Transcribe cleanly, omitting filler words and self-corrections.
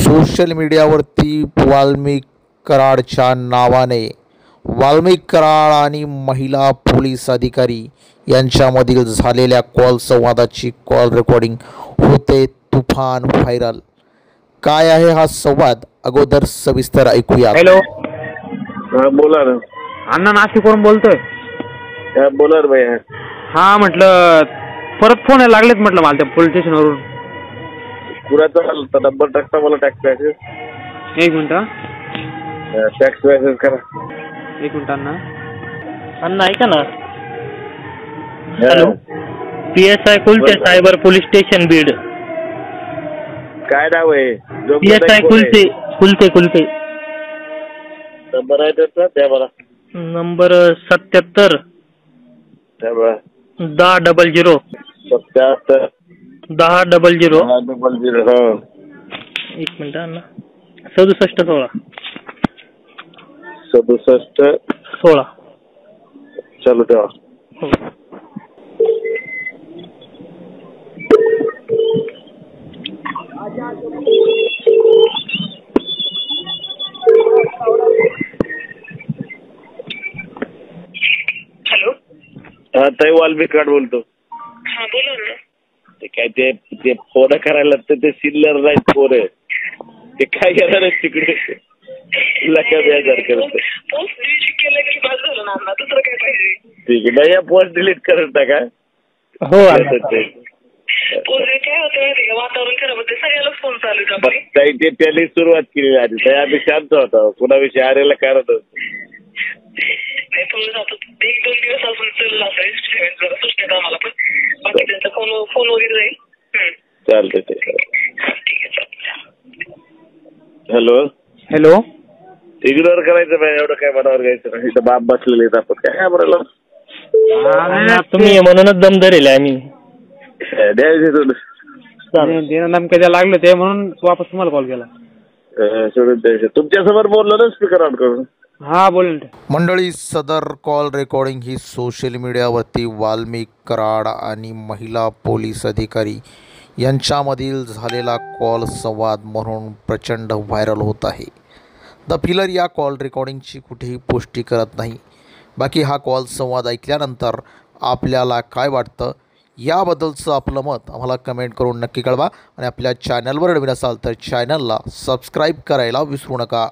Social मीडियावरती वाल्मिक कराडच्या नावाने वाल्मिक कराड आणि महिला पोलीस अधिकारी यांच्यामधील झालेल्या कॉल संवादाची कॉल रेकॉर्डिंग होते तुफान व्हायरल। काय आहे हा संवाद अगोदर सविस्तर ऐकूया। हॅलो, बोला ना अण्णा नाशिकवरून बोलतोय। बोला रे भैया। हा म्हटलं परत फोन लागलेत म्हटलं मला त्या पोलीस स्टेशनवरून। कुणाचा नंबर टाकता मला टॅक्स मॅसेज। एक मिनिट टॅक्स मॅसेज करा। एक मिनिट अण्णा अण्णा ऐका ना। Hello, PSI Kulte cyber police station Beed. काय नाव आहे? PSI कुलते कुलते कुलते। नंबर आहे त्याचा द्या मला। नंबर 77 द्या मला। 1000 77 1000 00। एक मिनिट अण्णा 67 16 67 16 चालू ठेवा। हो। हॅलो, ताई वाल्मिक कराड बोलतो। हा बोला ना। ते काय ते फोन करायला ते सिल्लर नाही पोर ते काय करणार तिकडे लका बेजार करत। पोस्ट डिलीट केलं की बस झालं ना, दुसरं काय पाहिजे? ठीक आहे नाही पोस्ट डिलीट करत टाका। हो पोस्ट काय होतं वातावरण खराब होते, सगळ्यालाच फोन चालू आहे आपले। ताई ते त्यांनी सुरुवात केली आधी ताई आम्ही शांत होतो कुणाविषयी आरेला कारण नाही थोडं जातो 1-2 दिवस अजून चालला असेल जरा सुट्ट्यात आम्हाला, पण बाकी त्यांचा फोन वगैरे जाईल। चालतंय ते। ठीक आहे चालेल। हॅलो हॅलो, इग्नोर करायचं नाही, एवढं काय मनावर घ्यायचं नाही। इथं बाप बसलेले आहेत आपण काय बोलायला। तुम्ही म्हणूनच दम धरेल आम्ही। द्यायचे थोडं नेमकं लागलं ते म्हणून वापस तुम्हाला कॉल केला। सोडून द्यायचं। तुमच्यासमोर बोललो ना स्पीकर ऑन करून। हा बोल मंडळी, सदर कॉल रेकॉर्डिंग ही सोशल मीडियावरती वाल्मिक कराड आणि महिला पोलीस अधिकारी यांच्यामधील झालेला कॉल संवाद म्हणून प्रचंड व्हायरल होत आहे। द फिलर या कॉल रेकॉर्डिंगची कुठेही पुष्टी करत नाही। बाकी हा कॉल संवाद ऐकल्यानंतर आपल्याला काय वाटतं याबद्दलचं आपलं मत आम्हाला कमेंट करून नक्की कळवा आणि आपल्या चॅनलवर नवीन असाल तर चॅनलला सबस्क्राईब करायला विसरू नका।